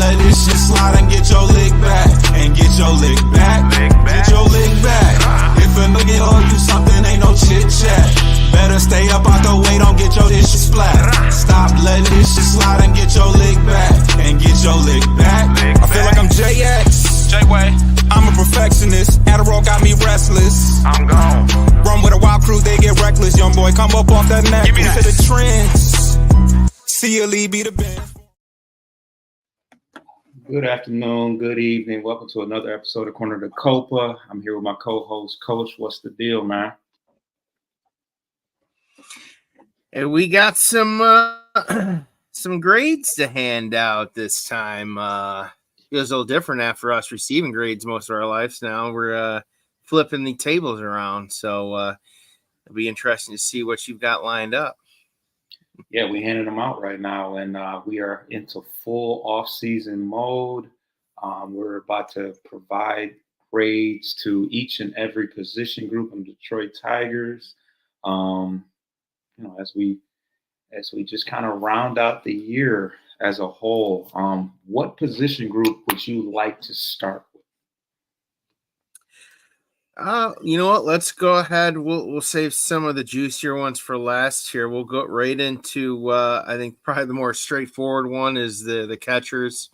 let this shit slide and get your lick back. And get your lick back. Get your lick back. If a nigga owe you something, ain't no chit chat. Better stay up out the way, don't get your dishes splat. Stop letting this shit slide and get your lick back. And get your lick back. I feel like I'm JX. J-Way. I'm a perfectionist. Adderall got me restless. I'm gone. Run with a wild crew, they get reckless. Young boy, come up off that neck. Give me Into that. the trends. See a lead, be the band. Good afternoon, good evening. Welcome to another episode of Corner to Copa. I'm here with my co-host, Coach. What's the deal, man? And we got some grades to hand out this time. Feels a little different after us receiving grades most of our lives. Now we're flipping the tables around, so it'll be interesting to see what you've got lined up. Yeah, we're handing them out right now, and we are into full off-season mode. We're about to provide grades to each and every position group in Detroit Tigers. As we just kind of round out the year as a whole, what position group would you like to start with? You know what? Let's go ahead. We'll save some of the juicier ones for last here. We'll go right into I think probably the more straightforward one is the catchers.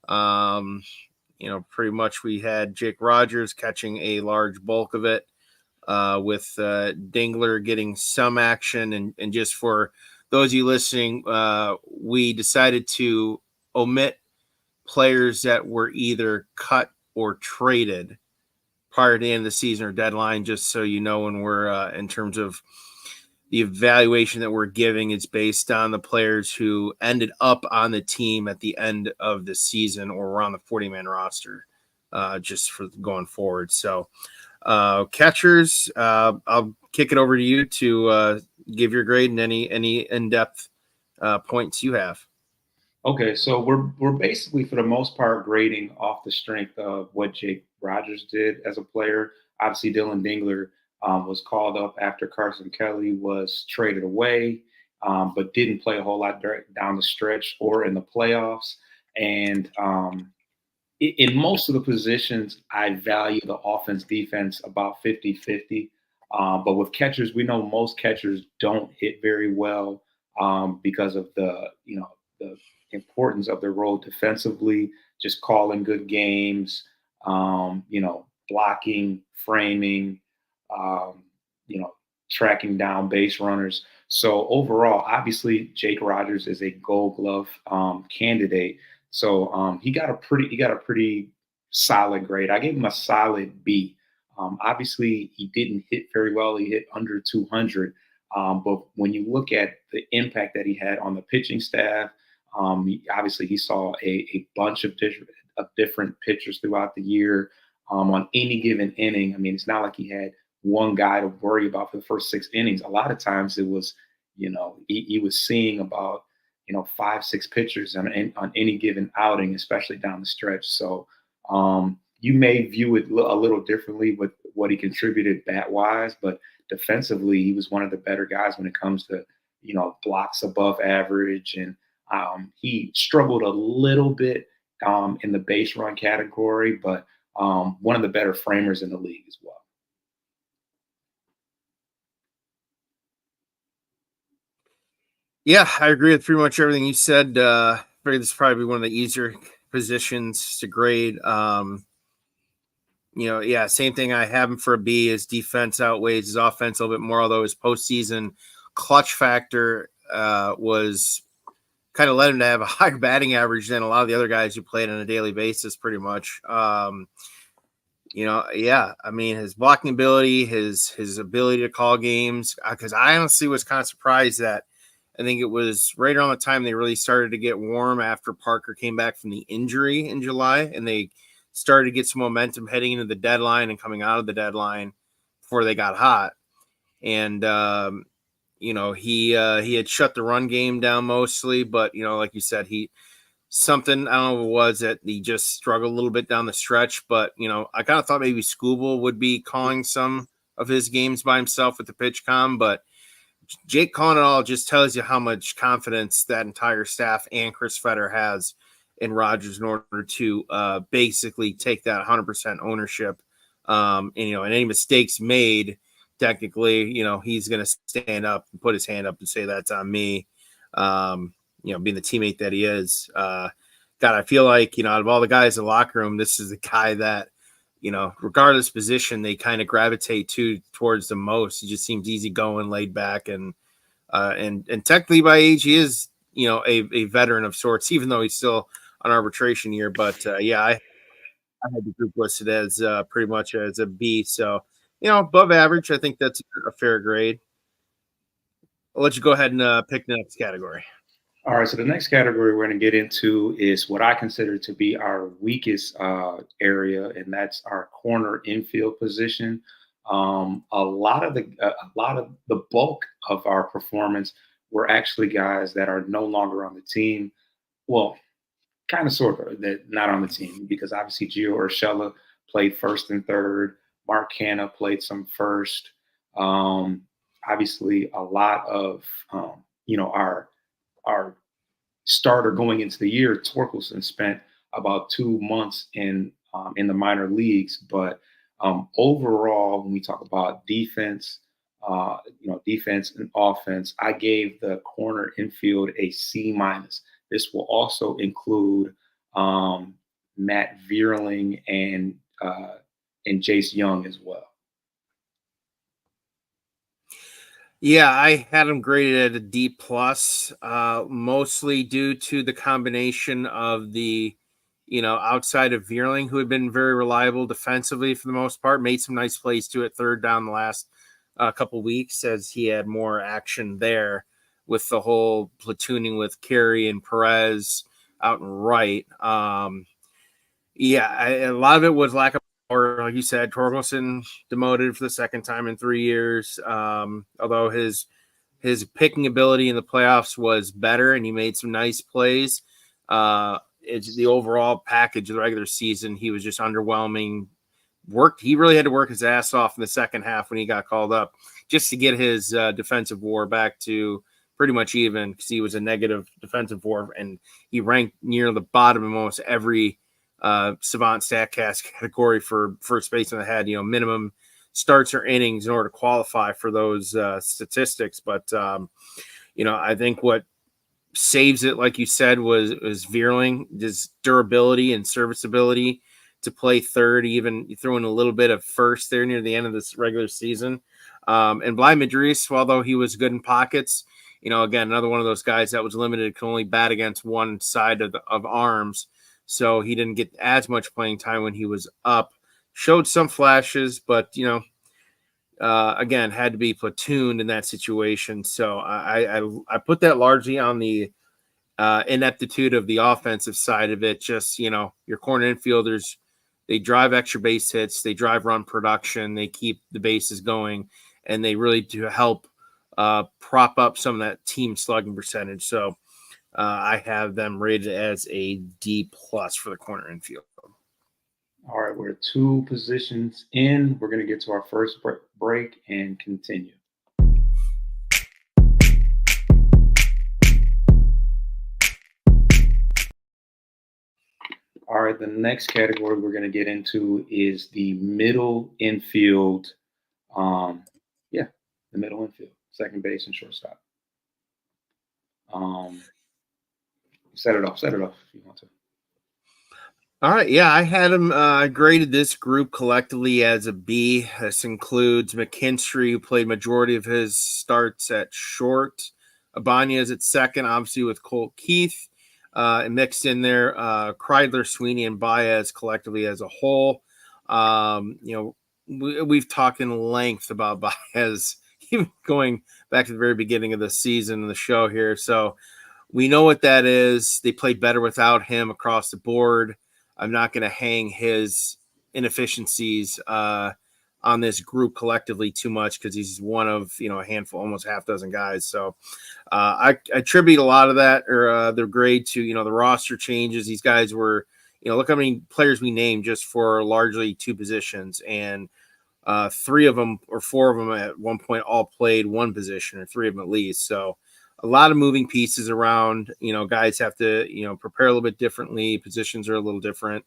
Pretty much we had Jake Rogers catching a large bulk of it, with Dingler getting some action. And just for those of you listening, we decided to omit players that were either cut or traded prior to the end of the season or deadline, just so you know when we're in terms of the evaluation that we're giving, it's based on the players who ended up on the team at the end of the season or were on the 40-man roster, just for going forward. So catchers, I'll kick it over to you to give your grade and any in-depth points you have. Okay, so we're basically, for the most part, grading off the strength of what Jake Rogers did as a player. Obviously, Dylan Dingler was called up after Carson Kelly was traded away, but didn't play a whole lot down the stretch or in the playoffs. And in most of the positions, I value the offense-defense about 50-50. But with catchers, we know most catchers don't hit very well because of the importance of their role defensively, just calling good games, blocking, framing, tracking down base runners. So overall, obviously, Jake Rogers is a Gold Glove candidate. So he got a pretty solid grade. I gave him a solid B. Obviously, he didn't hit very well. He hit under 200. But when you look at the impact that he had on the pitching staff, he saw a bunch of different pitchers throughout the year. On any given inning, I mean, it's not like he had one guy to worry about for the first 6 innings. A lot of times it was, he was seeing about 5-6 pitchers on any given outing, especially down the stretch. So you may view it a little differently with what he contributed bat-wise, but defensively, he was one of the better guys when it comes to blocks above average, and he struggled a little bit in the base run category, but one of the better framers in the league as well. Yeah, I agree with pretty much everything you said. I figured this is probably one of the easier positions to grade. Same thing. I have him for a B. His defense outweighs his offense a little bit more, although his postseason clutch factor was kind of led him to have a higher batting average than a lot of the other guys who played on a daily basis, pretty much. His blocking ability, his ability to call games, because I honestly was kind of surprised that I think it was right around the time they really started to get warm after Parker came back from the injury in July, and they started to get some momentum heading into the deadline and coming out of the deadline before they got hot. And, he had shut the run game down mostly, but, like you said, I don't know what it was that he just struggled a little bit down the stretch, but, I kind of thought maybe Skubal would be calling some of his games by himself with the pitch comm, but Jake calling it all just tells you how much confidence that entire staff and Chris Fetter has in Rodgers in order to basically take that 100% ownership. And any mistakes made, technically, he's going to stand up and put his hand up and say that's on me. Being the teammate that he is. God, I feel like, out of all the guys in the locker room, this is the guy that, regardless position, they kind of gravitate towards the most. He just seems easygoing, laid back, and technically by age, he is, a veteran of sorts, even though he's still on arbitration year. But I had the group listed as pretty much as a B. So, above average. I think that's a fair grade. I'll let you go ahead and pick the next category. All right, so the next category we're going to get into is what I consider to be our weakest area, and that's our corner infield position. A lot of the bulk of our performance were actually guys that are no longer on the team. Well, kind of, sort of, that not on the team, because obviously Gio Urshela played first and third. Mark Hanna played some first. Obviously, a lot of our starter going into the year, Torkelson, spent about 2 months in the minor leagues. But overall, when we talk about defense, defense and offense, I gave the corner infield a C-. This will also include Matt Vierling and Jace Young as well. Yeah, I had him graded at a D plus, mostly due to the combination of the, outside of Vierling, who had been very reliable defensively for the most part, made some nice plays too at third down the last couple weeks as he had more action there with the whole platooning with Carey and Perez out and right. A lot of it was lack of, or like you said, Torkelson demoted for the second time in 3 years. Although his picking ability in the playoffs was better and he made some nice plays. It's the overall package of the regular season. He was just underwhelming. He really had to work his ass off in the second half when he got called up just to get his defensive WAR back to pretty much even, because he was a negative defensive WAR and he ranked near the bottom of almost every Savant StatCast category for first baseman that had minimum starts or innings in order to qualify for those statistics. But I think what saves it, like you said, was Vierling, his durability and serviceability to play third, even throw in a little bit of first there near the end of this regular season. And Bly Madris, although he was good in pockets, again, another one of those guys that was limited, could only bat against one side of arms. So he didn't get as much playing time when he was up. Showed some flashes, but, again, had to be platooned in that situation. So I put that largely on the ineptitude of the offensive side of it. Just, your corner infielders, they drive extra base hits, they drive run production, they keep the bases going, and they really do help prop up some of that team slugging percentage. So I have them rated as a D plus for the corner infield. All right, we're 2 positions in. We're going to get to our first break and continue. All right, the next category we're going to get into is the middle infield. The middle infield, second base and shortstop. Set it off if you want to. All right, yeah, I had him. I graded this group collectively as a B. This includes McKinstry, who played majority of his starts at short. Ibanez at second, obviously with Colt Keith. And mixed in there, Kreidler, Sweeney, and Baez collectively as a whole. We've talked in length about Baez, even going back to the very beginning of the season and the show here. So we know what that is. They played better without him across the board. I'm not going to hang his inefficiencies on this group collectively too much because he's one of, a handful, almost half dozen guys. So I attribute a lot of that or their grade to, the roster changes. These guys were, look how many players we named just for largely 2 positions, and 3 of them or 4 of them at one point all played one position, or 3 of them at least. So a lot of moving pieces around. Guys have to prepare a little bit differently. Positions are a little different.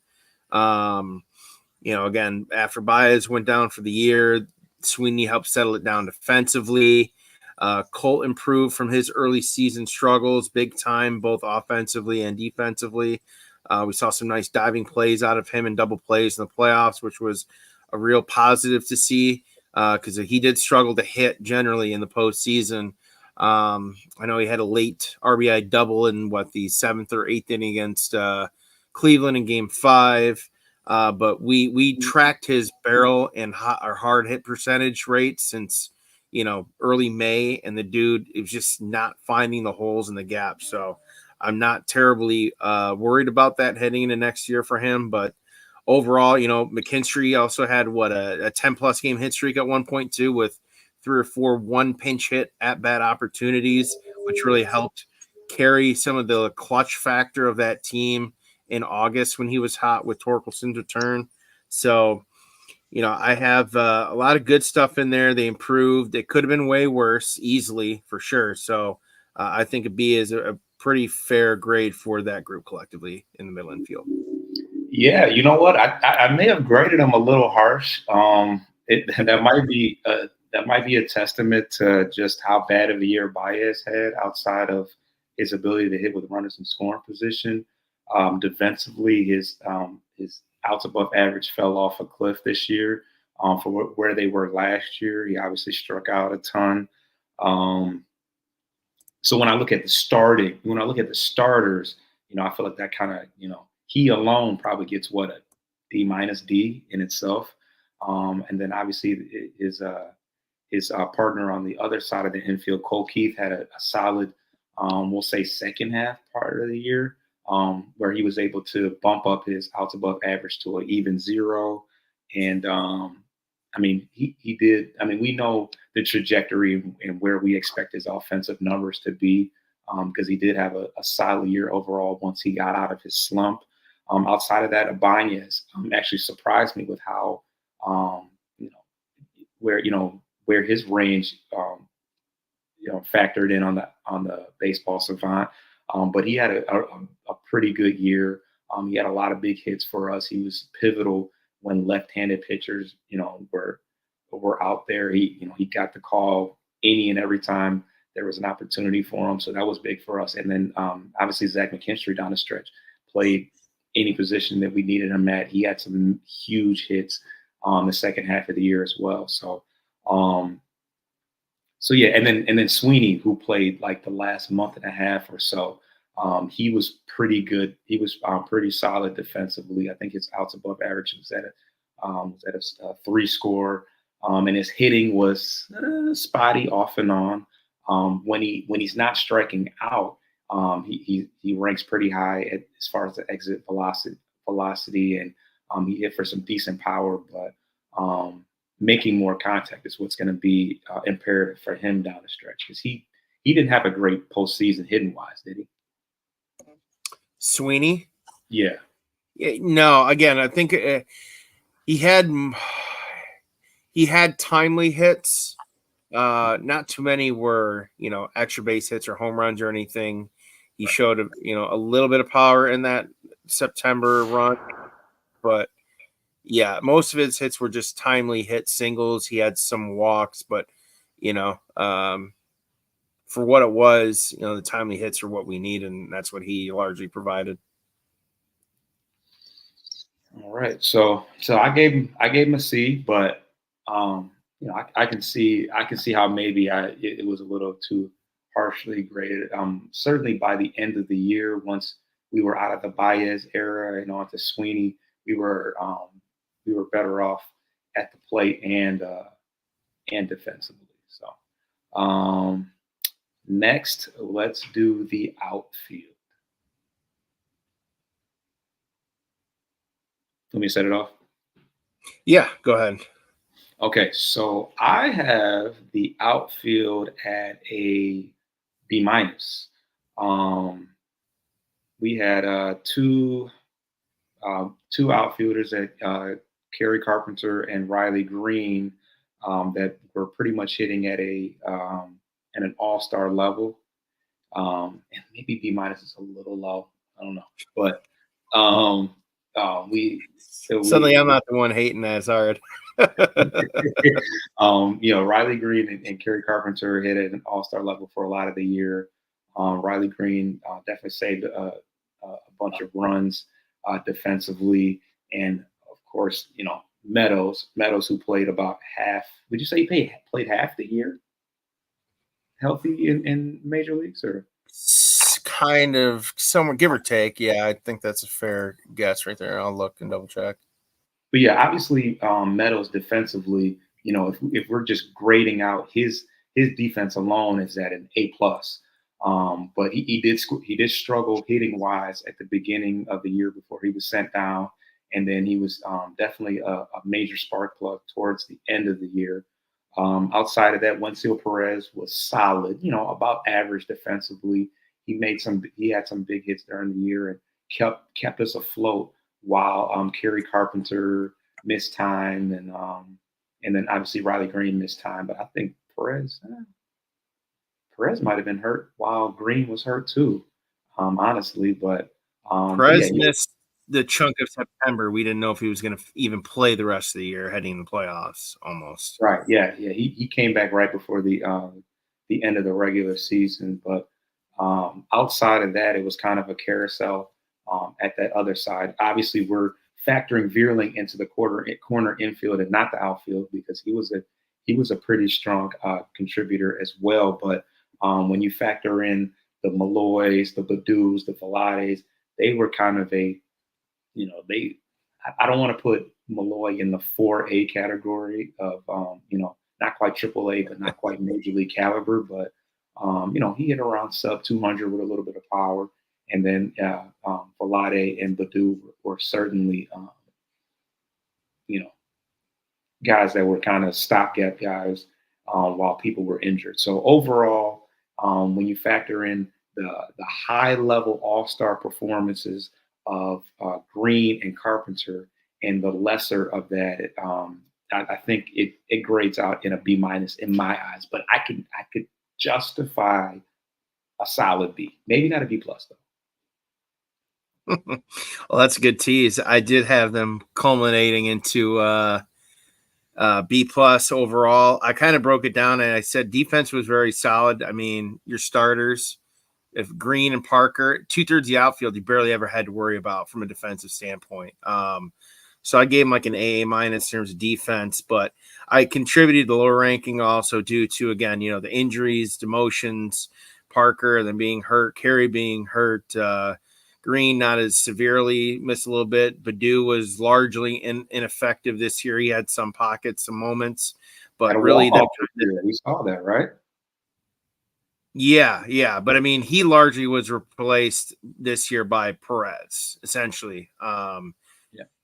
Again, after Baez went down for the year, Sweeney helped settle it down defensively. Colt improved from his early season struggles big time, both offensively and defensively. We saw some nice diving plays out of him and double plays in the playoffs, which was a real positive to see because he did struggle to hit generally in the postseason. I know he had a late RBI double in the 7th or 8th inning against Cleveland in Game 5. But we tracked his barrel and our hard hit percentage rate since early May, and the dude is just not finding the holes in the gap. So I'm not terribly worried about that heading into next year for him. But overall, McKinstry also had a 10+ game hit streak at 1.2 with 3 or 4 one pinch hit at bat opportunities, which really helped carry some of the clutch factor of that team in August when he was hot with Torkelson's return. So, I have a lot of good stuff in there. They improved. It could have been way worse, easily, for sure. So I think a B is a pretty fair grade for that group collectively in the middle infield. Yeah, you know what? I may have graded him a little harsh. That might be a testament to just how bad of a year Baez had outside of his ability to hit with runners in scoring position. Defensively, his outs above average fell off a cliff this year for where they were last year. He obviously struck out a ton. So when I look at the starters, I feel like that kind of, he alone probably gets a D- in itself. And then obviously his partner on the other side of the infield, Cole Keith, had a solid, we'll say, second half part of the year, where he was able to bump up his outs above average to an even 0. And he did. We know the trajectory and where we expect his offensive numbers to be, because he did have a solid year overall once he got out of his slump. Outside of that, Ibanez actually surprised me with how, where his range, factored in on the baseball savant. But he had a pretty good year. He had a lot of big hits for us. He was pivotal when left-handed pitchers, were out there. He got the call any and every time there was an opportunity for him. So that was big for us. And then obviously Zach McKinstry down the stretch played any position that we needed him at. He had some huge hits the second half of the year as well. So yeah, and then Sweeney, who played like the last month and a half or so, he was pretty good. He was pretty solid defensively. I think his outs above average was at a 3 score, and his hitting was spotty off and on. When he's not striking out, he ranks pretty high as far as the exit velocity, and he hit for some decent power, but making more contact is what's going to be imperative for him down the stretch, because he didn't have a great postseason hitting wise, did he? Sweeney? Yeah. No, again, I think he had timely hits. Not too many were, extra base hits or home runs or anything. He showed, a little bit of power in that September run, but yeah, most of his hits were just timely hit singles. He had some walks, but for what it was, the timely hits are what we need, and that's what he largely provided. All right, so I gave him a C, but I can see how maybe it was a little too harshly graded. Certainly by the end of the year, once we were out of the Baez era and onto Sweeney, we were better off at the plate and defensively. So next, let's do the outfield. Let me set it off. Yeah, go ahead. Okay, so I have the outfield at a B-. We had two outfielders at Kerry Carpenter and Riley Green that were pretty much hitting at an all-star level. And maybe B minus is a little low. I don't know, but um, Suddenly, I'm we not the one hating that. It's hard. Riley Green and Kerry Carpenter hit at an all-star level for a lot of the year. Riley Green definitely saved a bunch of runs defensively, and of course, Meadows, who played about half. Would you say he played half the year healthy in major leagues, or? Kind of somewhere, give or take. Yeah, I think that's a fair guess right there. I'll look and double check. But yeah, obviously Meadows defensively, if we're just grading out his defense alone is at an A+. But he did struggle hitting wise at the beginning of the year before he was sent down, and then he was definitely a major spark plug towards the end of the year. Outside of that, Wensil Perez was solid, about average defensively. He had some big hits during the year and kept us afloat while Kerry Carpenter missed time and then obviously Riley Green missed time. But I think Perez might have been hurt while Green was hurt too, honestly. But Perez missed the chunk of September. We didn't know if he was going to even play the rest of the year heading in the playoffs almost. Right. Yeah. He came back right before the end of the regular season. But outside of that, it was kind of a carousel at that other side. Obviously, we're factoring Vierling into the corner infield and not the outfield because he was a pretty strong contributor as well. But when you factor in the Malloys, the Badus, the Velades, they were kind of I don't want to put Malloy in the 4A category of, not quite AAA, but not quite major league caliber. But, he hit around sub 200 with a little bit of power. And then Velade and Badu were certainly, guys that were kind of stopgap guys while people were injured. So overall, when you factor in the high level all-star performances of Green and Carpenter and the lesser of that, I think it grades out in a B- in my eyes. But I could justify a solid B, maybe not a B+ though. Well, that's a good tease. I did have them culminating into B+ overall. I kind of broke it down and I said defense was very solid. I mean, your starters, if Green and Parker, 2/3 of the outfield, you barely ever had to worry about from a defensive standpoint. So I gave him like an A- in terms of defense, but I contributed the lower ranking also due to, again, the injuries, demotions, Parker, then being hurt, Kerry being hurt, Green not as severely, missed a little bit. Badu was largely ineffective this year. He had some pockets, some moments, but really we saw that, right? Yeah. But I mean, he largely was replaced this year by Perez, essentially.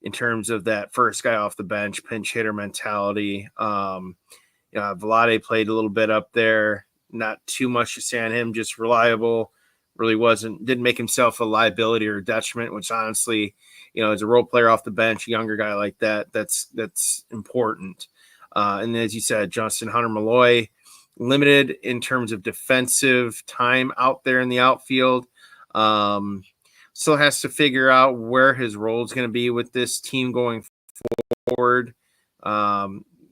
In terms of that first guy off the bench, pinch hitter mentality. Velade played a little bit up there. Not too much to say on him, just reliable. Really didn't make himself a liability or a detriment, which honestly, as a role player off the bench, a younger guy like that, that's important. And as you said, Justin Hunter Malloy, limited in terms of defensive time out there in the outfield. Still has to figure out where his role is going to be with this team going forward.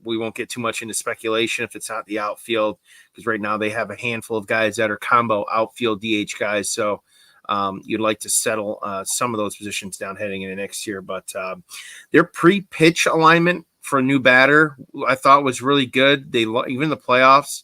We won't get too much into speculation if it's not the outfield, because right now they have a handful of guys that are combo outfield DH guys. So you'd like to settle some of those positions down heading into next year. But their pre-pitch alignment for a new batter, I thought was really good. They even the playoffs,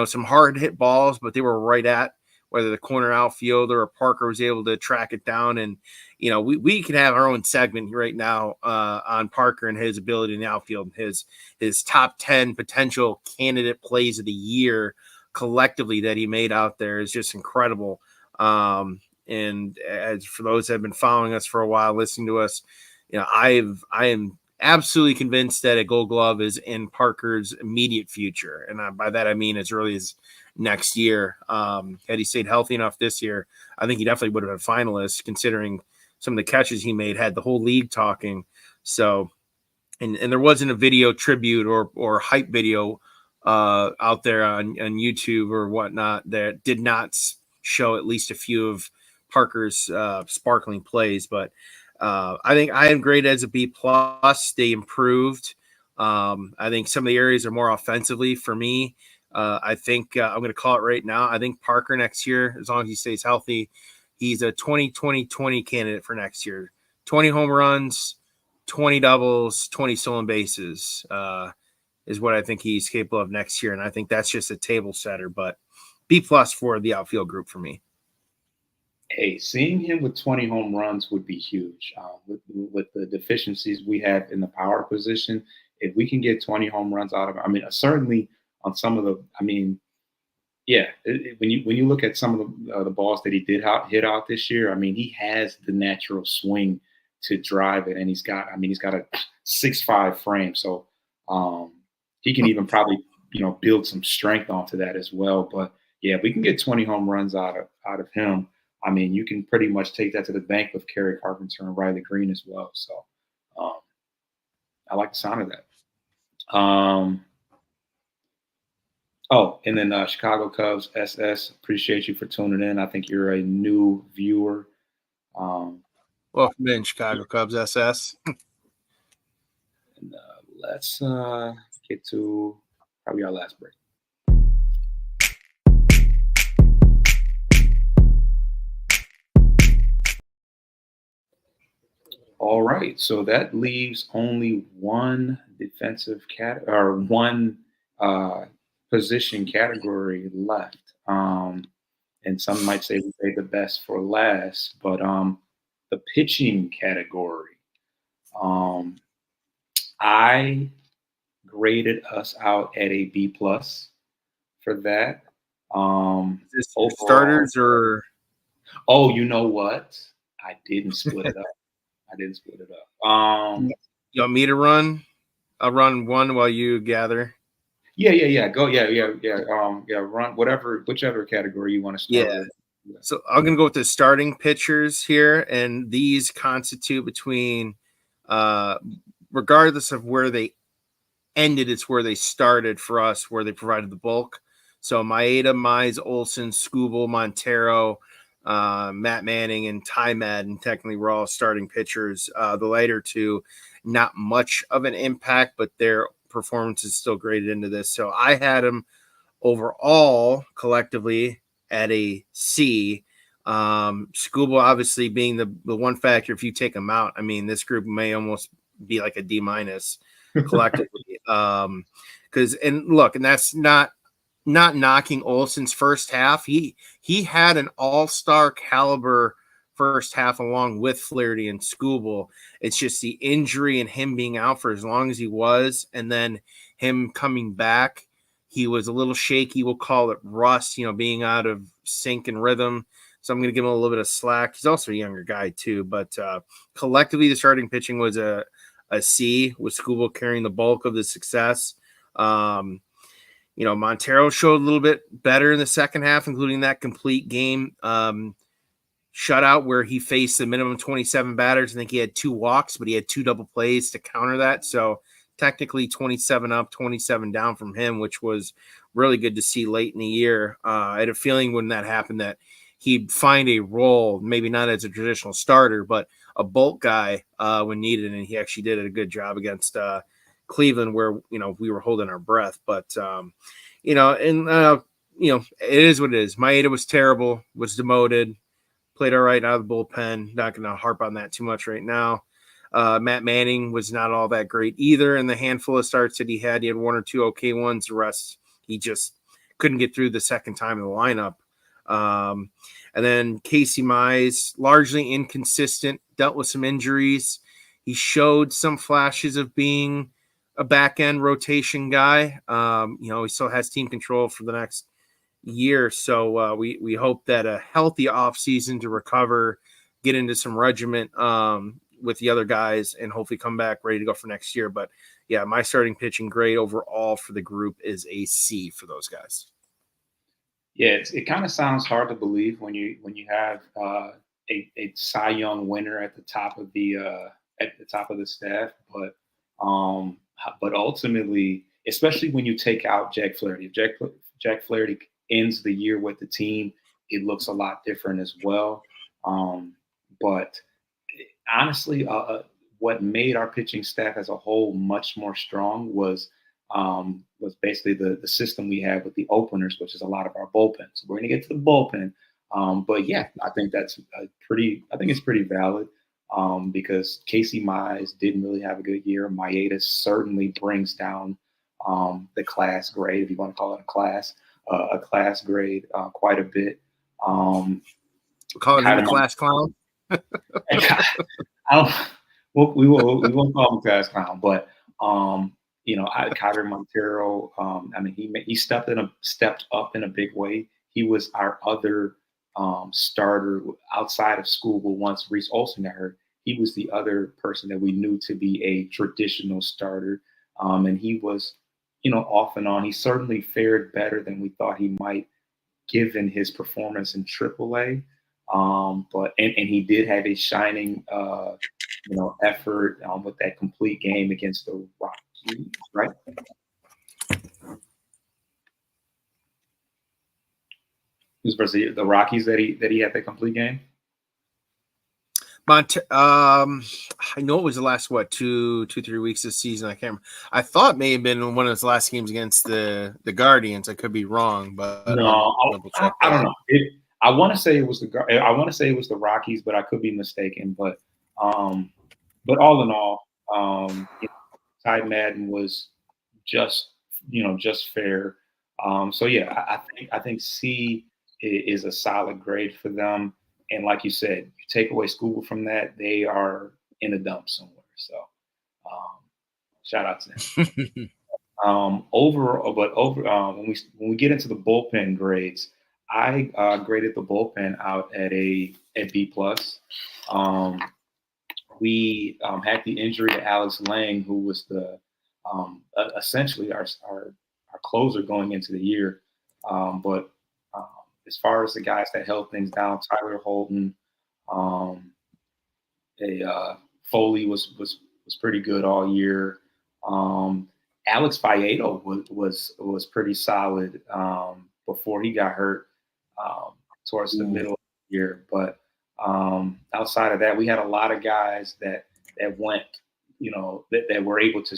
some hard hit balls, but they were right at whether the corner outfielder or Parker was able to track it down. And, we can have our own segment right now on Parker and his ability in the outfield, his top 10 potential candidate plays of the year collectively that he made out there is just incredible. And as for those that have been following us for a while, listening to us, I am absolutely convinced that a Gold Glove is in Parker's immediate future. And by that, I mean as early as next year. Had he stayed healthy enough this year, I think he definitely would have been a finalist, considering some of the catches he made had the whole league talking. So, and there wasn't a video tribute or hype video out there on YouTube or whatnot that did not show at least a few of Parker's sparkling plays. But I think I am graded as a B plus. They improved. I think some of the areas are more offensively for me. I think I'm going to call it right now. I think Parker next year, as long as he stays healthy, he's a 20-20-20 candidate for next year. 20 home runs, 20 doubles, 20 stolen bases is what I think he's capable of next year. And I think that's just a table setter, but B plus for the outfield group for me. Hey, seeing him with 20 home runs would be huge. With the deficiencies we have in the power position, if we can get 20 home runs out of it, I mean, certainly on some of the, I mean, yeah, when you look at some of the balls that he did hit out this year, I mean, he has the natural swing to drive it, and he's got a 6'5" frame, so he can even probably build some strength onto that as well. But yeah, if we can get 20 home runs out of him, I mean, you can pretty much take that to the bank with Kerry Carpenter and Riley Green as well. So I like the sound of that. Oh, and then Chicago Cubs SS, appreciate you for tuning in. I think you're a new viewer. Welcome in, Chicago Cubs SS. And let's get to probably our last break. All right, so that leaves only one defensive one position category left. And some might say we saved the best for last, but the pitching category. I graded us out at a B plus for that. Is this for starters or? Oh, you know what? I didn't split it up. You want me to run? I'll run one while you gather. Yeah. Go. Yeah. Run whichever category you want to start with. Yeah. So I'm gonna go with the starting pitchers here, and these constitute between, regardless of where they ended, it's where they started for us, where they provided the bulk. So Maeda, Mize, Olson, Skubal, Montero, Matt Manning, and Ty Madden technically were all starting pitchers. The later two, not much of an impact, but their performance is still graded into this. So I had them overall collectively at a C. Skubal obviously being the one factor. If you take them out, I mean, this group may almost be like a D minus collectively. Because and that's not knocking Olson's first half. He had an all-star caliber first half along with Flaherty and Skubal. It's just the injury and him being out for as long as he was, and then him coming back. He was a little shaky. We'll call it rust, being out of sync and rhythm. So I'm going to give him a little bit of slack. He's also a younger guy too, but collectively the starting pitching was a C, with Skubal carrying the bulk of the success. Montero showed a little bit better in the second half, including that complete game shutout where he faced the minimum 27 batters. I think he had 2 walks, but he had 2 double plays to counter that. So technically 27 up, 27 down from him, which was really good to see late in the year. I had a feeling when that happened that he'd find a role, maybe not as a traditional starter, but a bulk guy when needed. And he actually did a good job against Cleveland, where we were holding our breath. But it is what it is. Maeda was terrible, was demoted, played all right out of the bullpen. Not going to harp on that too much right now. Matt Manning was not all that great either in the handful of starts that he had. He had 1 or 2 okay ones. The rest, he just couldn't get through the second time in the lineup. And then Casey Mize, largely inconsistent, dealt with some injuries. He showed some flashes of being a back-end rotation guy. He still has team control for the next year. So we hope that a healthy offseason to recover, get into some regiment with the other guys, and hopefully come back ready to go for next year. But yeah, my starting pitching grade overall for the group is a C for those guys. Yeah, it kind of sounds hard to believe when you have a Cy Young winner at the top of the staff, but ultimately, especially when you take out Jack Flaherty, if Jack Flaherty ends the year with the team, it looks a lot different as well. But honestly, what made our pitching staff as a whole much more strong was basically the system we have with the openers, which is a lot of our bullpen. So we're going to get to the bullpen, but yeah, I think I think it's pretty valid because Casey Mize didn't really have a good year. Maeda certainly brings down the class grade, if you want to call it a class grade, quite a bit. Calling him a class clown. I don't. We won't call him class clown, but Kyler Montero. I mean, he stepped up in a big way. He was our other starter outside of school. But once Reese Olson got hurt, he was the other person that we knew to be a traditional starter, and he was, off and on. He certainly fared better than we thought he might, given his performance in AAA. But he did have a shining, effort with that complete game against the Rockies, right? It was versus the Rockies that he had the complete game. I know it was the last 2-3 weeks this season. I can't remember. I thought it may have been one of his last games against the Guardians. I could be wrong, but no, I don't know. I want to say it was the Rockies, but I could be mistaken. But all in all, Ty Madden was just fair. So yeah, I think C is a solid grade for them. And like you said, you take away Scuba from that, they are in a dump somewhere. So shout out to them. When we get into the bullpen grades, I graded the bullpen out at B+. We had the injury to Alex Lang, who was the essentially our closer going into the year. But as far as the guys that held things down, Tyler Holton, Foley was pretty good all year. Alex Vallejo was pretty solid before he got hurt towards the middle of the year. But outside of that, we had a lot of guys that went, that were able to,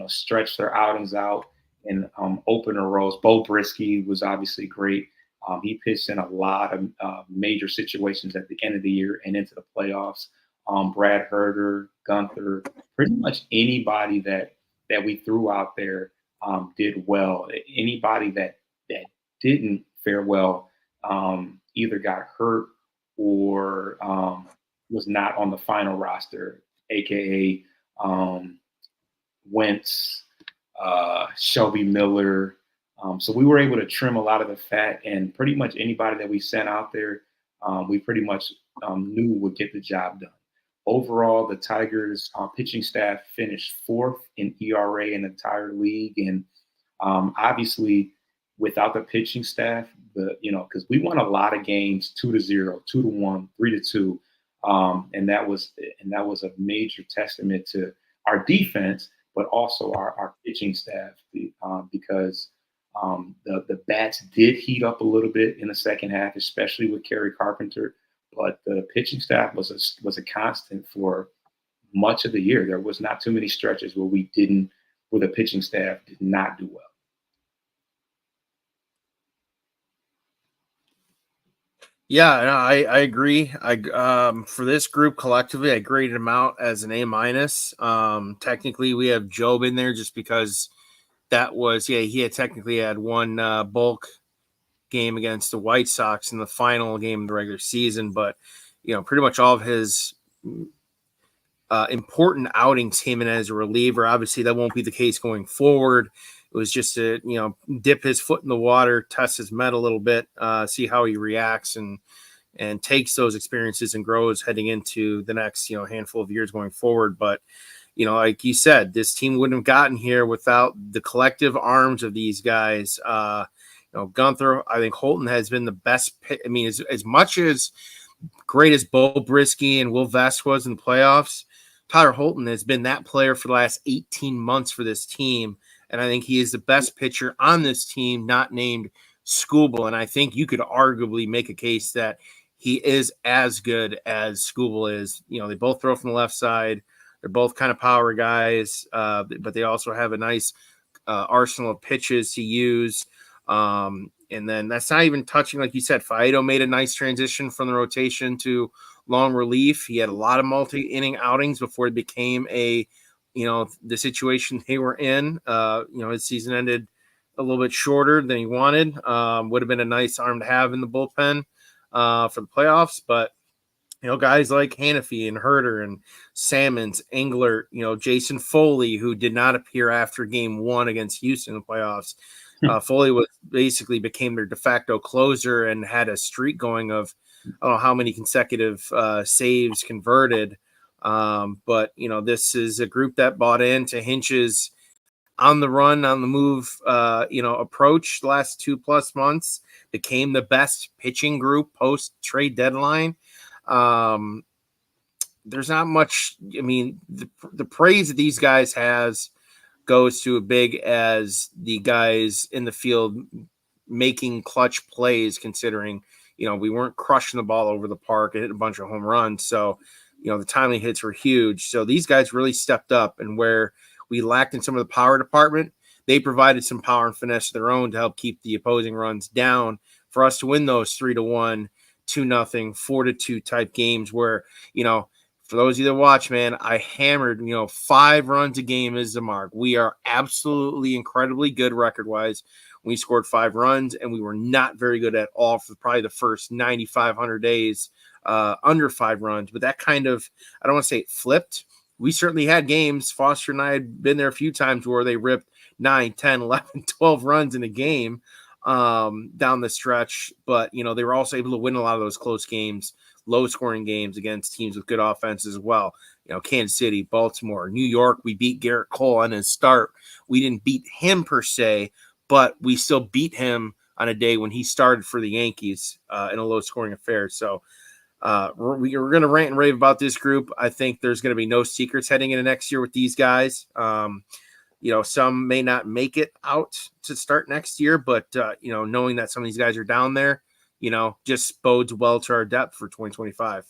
stretch their outings out in opener roles. Bo Brisky was obviously great. He pitched in a lot of major situations at the end of the year and into the playoffs. Brad Herder, Gunther, pretty much anybody that we threw out there did well. Anybody that didn't fare well either got hurt or was not on the final roster, aka Wentz, Shelby Miller. So we were able to trim a lot of the fat, and pretty much anybody that we sent out there, we pretty much knew would get the job done. Overall, the Tigers pitching staff finished 4th in ERA in the entire league. And obviously, without the pitching staff, because we won a lot of games 2-0, 2-1, 3-2. And that was a major testament to our defense, but also our pitching staff, because the bats did heat up a little bit in the second half, especially with Kerry Carpenter. But the pitching staff was a constant for much of the year. There was not too many stretches where the pitching staff did not do well. Yeah, no, I agree. For this group collectively, I graded them out as an A-. Technically, we have Job in there just because that was he had technically had one bulk game against the White Sox in the final game of the regular season, but pretty much all of his important outings came in as a reliever. Obviously, that won't be the case going forward. It was just to dip his foot in the water, test his met a little bit, see how he reacts and takes those experiences and grows heading into the next handful of years going forward. But like you said, this team wouldn't have gotten here without the collective arms of these guys. Gunther, I think Holton has been the best. I mean, as much as great as Bo Brisky and Will Vest was in the playoffs, Tyler Holton has been that player for the last 18 months for this team. And I think he is the best pitcher on this team, not named Skubal, and I think you could arguably make a case that he is as good as Skubal is. You know, they both throw from the left side. They're both kind of power guys, but they also have a nice arsenal of pitches to use. And then that's not even touching, like you said, Faedo made a nice transition from the rotation to long relief. He had a lot of multi-inning outings before it became the situation they were in. His season ended a little bit shorter than he wanted. Would have been a nice arm to have in the bullpen for the playoffs, but guys like Hannafy and Herter and Sammons, Englert, Jason Foley, who did not appear after game 1 against Houston in the playoffs. Foley became their de facto closer and had a streak going of I don't know how many consecutive saves converted. But this is a group that bought into Hinch's on the run, on the move, approach the last 2+ months, became the best pitching group post trade deadline. There's not much. I mean, the praise that these guys has goes to as big as the guys in the field making clutch plays, considering, we weren't crushing the ball over the park and hitting a bunch of home runs. So, the timely hits were huge. So these guys really stepped up, and where we lacked in some of the power department, they provided some power and finesse of their own to help keep the opposing runs down for us to win those 3-1, 2-0, 4-2 type games where, for those of you that watch, man, I hammered, 5 runs a game is the mark. We are absolutely incredibly good record-wise. We scored 5 runs, and we were not very good at all for probably the first 9,500 days under 5 runs. But that kind of, I don't want to say it flipped. We certainly had games. Foster and I had been there a few times where they ripped 9, 10, 11, 12 runs in a game down the stretch. But, they were also able to win a lot of those close games, low-scoring games against teams with good offenses as well. Kansas City, Baltimore, New York, we beat Garrett Cole on his start. We didn't beat him per se, but we still beat him on a day when he started for the Yankees in a low-scoring affair. So we're going to rant and rave about this group. I think there's going to be no secrets heading into next year with these guys. Some may not make it out to start next year, but, knowing that some of these guys are down there, just bodes well to our depth for 2025.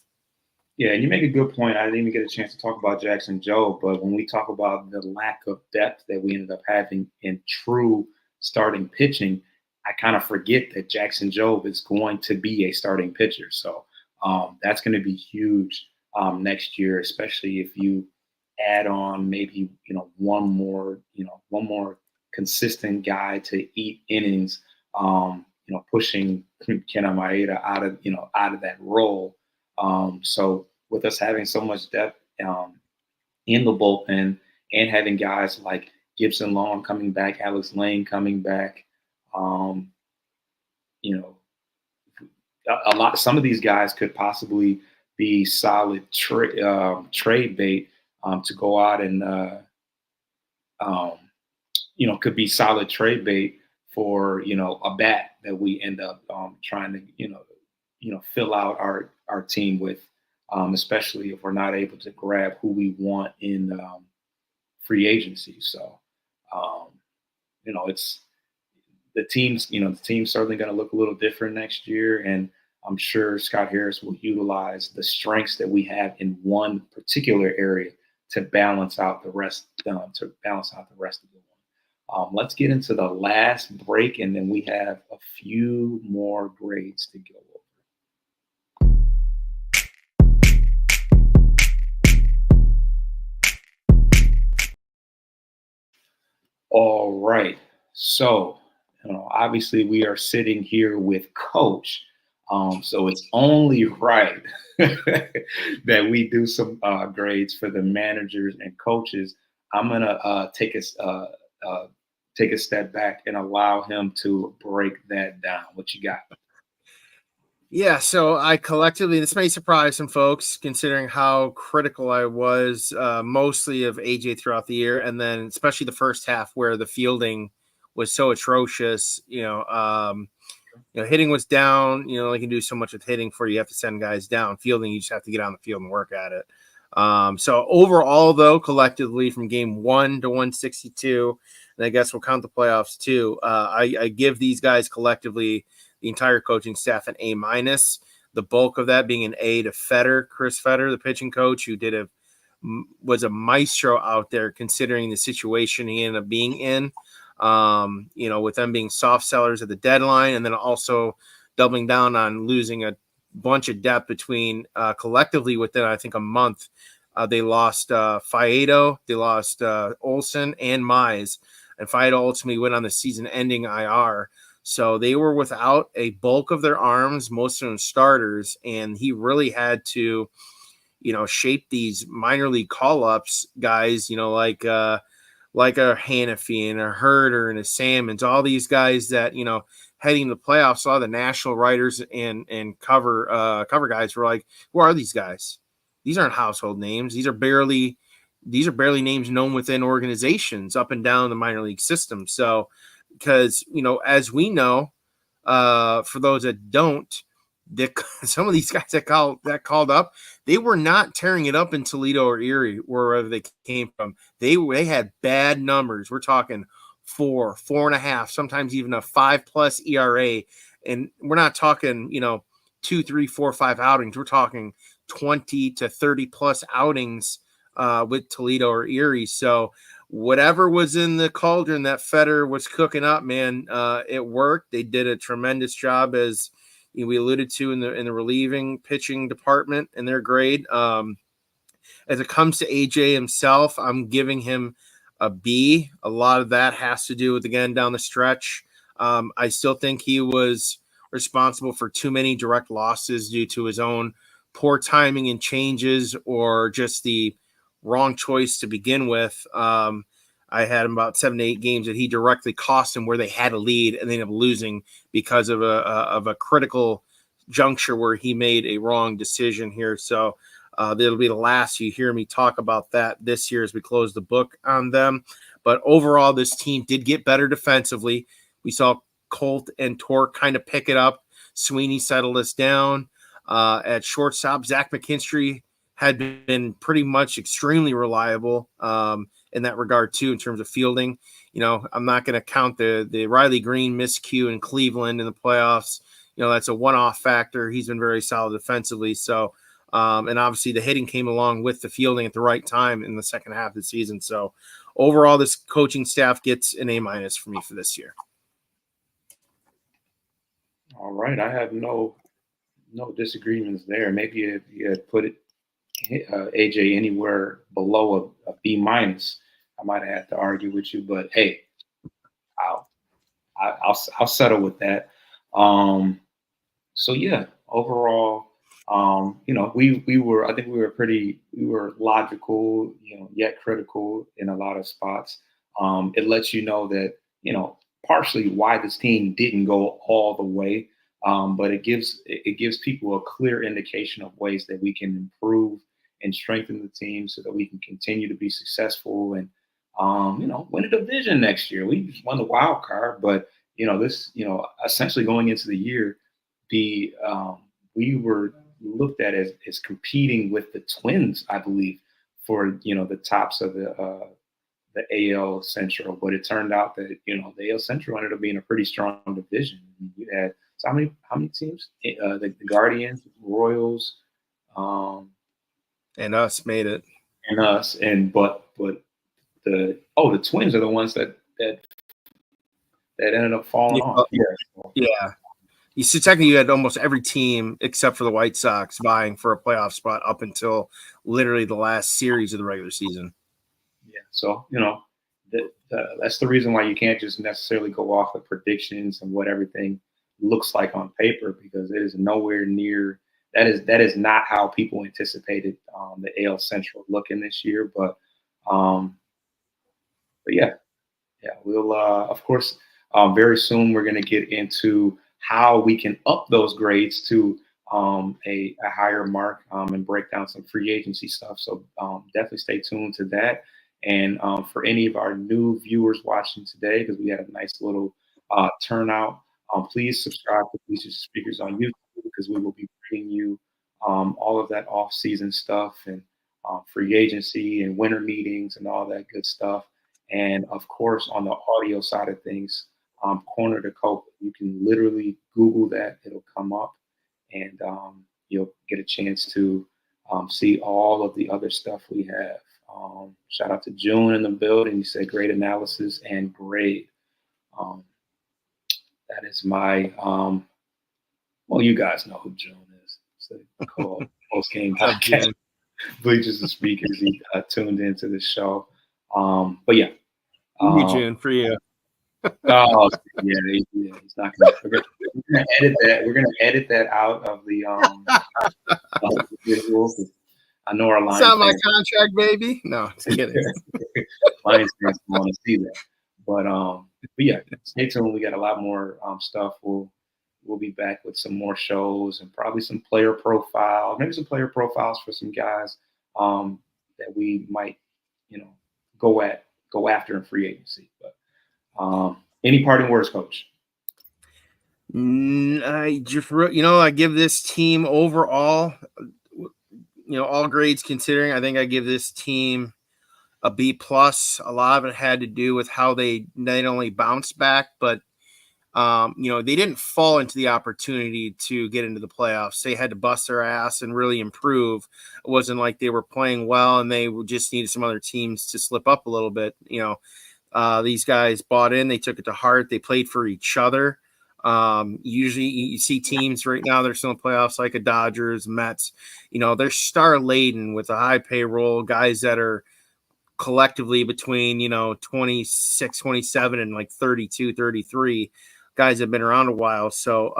Yeah, and you make a good point. I didn't even get a chance to talk about Jackson Joe, but when we talk about the lack of depth that we ended up having in true starting pitching, I kind of forget that Jackson Jobe is going to be a starting pitcher. So that's going to be huge next year, especially if you add on maybe one more consistent guy to eat innings. Pushing Ken Maeda out of that role. So with us having so much depth in the bullpen and having guys like Gibson Long coming back, Alex Lane coming back, some of these guys could possibly be solid trade bait to go out and could be solid trade bait for a bat that we end up trying to fill out our team with, especially if we're not able to grab who we want in free agency. So it's the team's certainly going to look a little different next year, and I'm sure Scott Harris will utilize the strengths that we have in one particular area to balance out the rest of the one. Let's get into the last break, and then we have a few more grades to go over. All right. So, obviously we are sitting here with Coach. So it's only right that we do some grades for the managers and coaches. I'm going to take a step back and allow him to break that down. What you got? Yeah, so I collectively, this may surprise some folks considering how critical I was mostly of AJ throughout the year, and then especially the first half where the fielding was so atrocious. Hitting was down. They can do so much with hitting for you have to send guys down. Fielding, you just have to get on the field and work at it. So overall, though, collectively from game 1 to 162, and I guess we'll count the playoffs too. I give these guys collectively, the entire coaching staff, an A minus. The bulk of that being an A to Chris Fetter, the pitching coach, who was a maestro out there considering the situation he ended up being in. With them being soft sellers at the deadline, and then also doubling down on losing a bunch of depth between collectively within, I think, a month. They lost Faedo, they lost Olson and Mize, and Faedo ultimately went on the season-ending IR. So they were without a bulk of their arms, most of them starters, and he really had to, shape these minor league call-ups guys, like a Hannafy and a Herder and a Salmons, all these guys that, heading to the playoffs, a lot of the national writers and cover guys were like, who are these guys? These aren't household names. These are barely names known within organizations up and down the minor league system. So, because, as we know, for those that don't, some of these guys that called up, they were not tearing it up in Toledo or Erie, wherever they came from. They had bad numbers. We're talking 4.5, sometimes even a 5+ ERA. And we're not talking, 2, 3, 4, 5 outings. We're talking 20 to 30 plus outings with Toledo or Erie. So whatever was in the cauldron that Fetter was cooking up, man, it worked. They did a tremendous job, as we alluded to in the relieving pitching department in their grade. As it comes to AJ himself, I'm giving him a B. A lot of that has to do with, again, down the stretch. I still think he was responsible for too many direct losses due to his own poor timing and changes, or just the wrong choice to begin with. I had him about 7 to 8 games that he directly cost him where they had a lead and they ended up losing because of a critical juncture where he made a wrong decision here. So that'll be the last you hear me talk about that this year as we close the book on them. But overall, this team did get better defensively. We saw Colt and Torque kind of pick it up. Sweeney settled us down. At shortstop, Zach McKinstry had been pretty much extremely reliable in that regard too, in terms of fielding. I'm not going to count the Riley Green miscue in Cleveland in the playoffs. That's a one-off factor. He's been very solid defensively. So, and obviously the hitting came along with the fielding at the right time in the second half of the season. So overall, this coaching staff gets an A- for me for this year. All right. I have no disagreements there. Maybe if you had put AJ anywhere below a B-, I might have had to argue with you. But hey, I'll settle with that. So yeah, overall, I think we were logical, yet critical in a lot of spots. It lets you know that, partially why this team didn't go all the way. But it gives people a clear indication of ways that we can improve and strengthen the team so that we can continue to be successful and, win a division next year. We just won the wild card, but essentially going into the year, we were looked at as competing with the Twins, I believe, for the tops of the AL Central. But it turned out that the AL Central ended up being a pretty strong division. You had how many teams? The Guardians, Royals, and us made it, and us, but the Twins are the ones that ended up falling off. Yeah. You see, technically, you had almost every team except for the White Sox vying for a playoff spot up until literally the last series of the regular season. Yeah, so that's the reason why you can't just necessarily go off of predictions and what everything looks like on paper, because it is nowhere near that is not how people anticipated the AL Central looking this year. But yeah, we'll of course very soon we're going to get into how we can up those grades to a higher mark and break down some free agency stuff. So definitely stay tuned to that. And for any of our new viewers watching today, because we had a nice little turnout, please subscribe to Bleachers Speakers on YouTube, because we will be bringing you all of that off-season stuff and free agency and winter meetings and all that good stuff. And of course, on the audio side of things, Corner to Cope, you can literally Google that. It'll come up, and you'll get a chance to see all of the other stuff we have. Shout out to June in the building. You said great analysis and great. Um, that is my, well, you guys know who June is. It's the post game podcast. Bleachers and Speakers. He tuned into the show. But yeah. June, for you. Oh, yeah, he's not gonna. We're gonna edit that. We're gonna edit that out of the visuals. I know our Lions. It's not my contract, baby. No, just kidding. Lions fans want to see that, but yeah, stay tuned. We got a lot more stuff. We'll be back with some more shows and probably some player profiles, maybe some player profiles for some guys that we might, go after in free agency. But any parting words, Coach? I give this team overall, all grades considering, I think I give this team a B+. A lot of it had to do with how they not only bounced back, but they didn't fall into the opportunity to get into the playoffs. They had to bust their ass and really improve. It wasn't like they were playing well and they just needed some other teams to slip up a little bit. These guys bought in, they took it to heart. They played for each other. Usually you see teams right now, they're still in playoffs like a Dodgers, Mets, they're star laden with a high payroll, guys that are collectively between, 26, 27 and like 32, 33 guys have been around a while. So,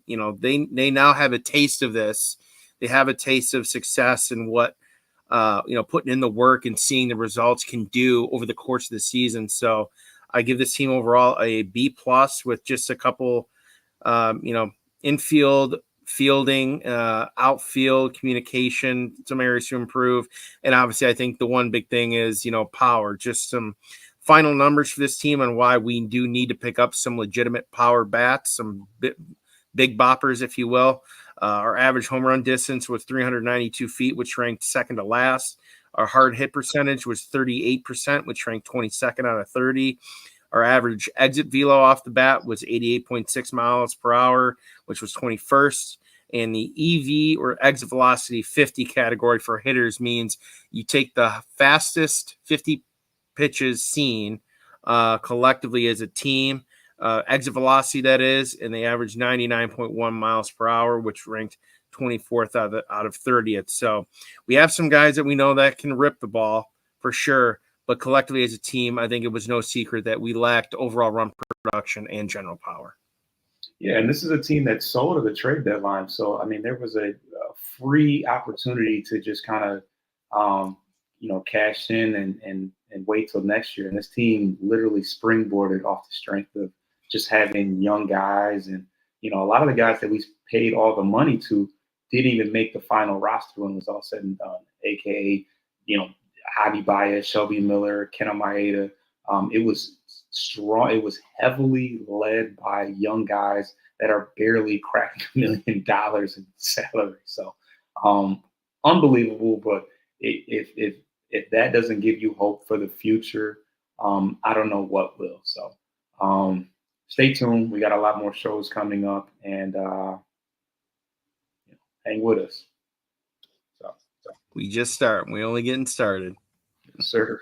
they now have a taste of this. They have a taste of success and what, putting in the work and seeing the results can do over the course of the season. So I give this team overall a B+ with just a couple, infield fielding, outfield communication, some areas to improve. And obviously I think the one big thing is, power, just some final numbers for this team on why we do need to pick up some legitimate power bats, some big boppers, if you will. Our average home run distance was 392 feet, which ranked second to last. Our hard hit percentage was 38%, which ranked 22nd out of 30. Our average exit velo off the bat was 88.6 miles per hour, which was 21st. And the EV, or exit velocity 50 category for hitters, means you take the fastest 50 pitches seen collectively as a team, exit velocity that is, and they averaged 99.1 miles per hour, which ranked 24th out of 30th. So we have some guys that we know that can rip the ball for sure, but collectively as a team, I think it was no secret that we lacked overall run production and general power. Yeah, and this is a team that sold at the trade deadline. So, I mean, there was a free opportunity to just kind of, cash in and wait till next year. And this team literally springboarded off the strength of just having young guys. And, a lot of the guys that we paid all the money to didn't even make the final roster when it was all said and done, a.k.a., Javi Baez, Shelby Miller, Ken Maeda. It was strong. It was heavily led by young guys that are barely cracking $1 million in salary. So unbelievable. But if that doesn't give you hope for the future, I don't know what will. So stay tuned. We got a lot more shows coming up, and hang with us. So we just start. We only getting started. Yes, sir.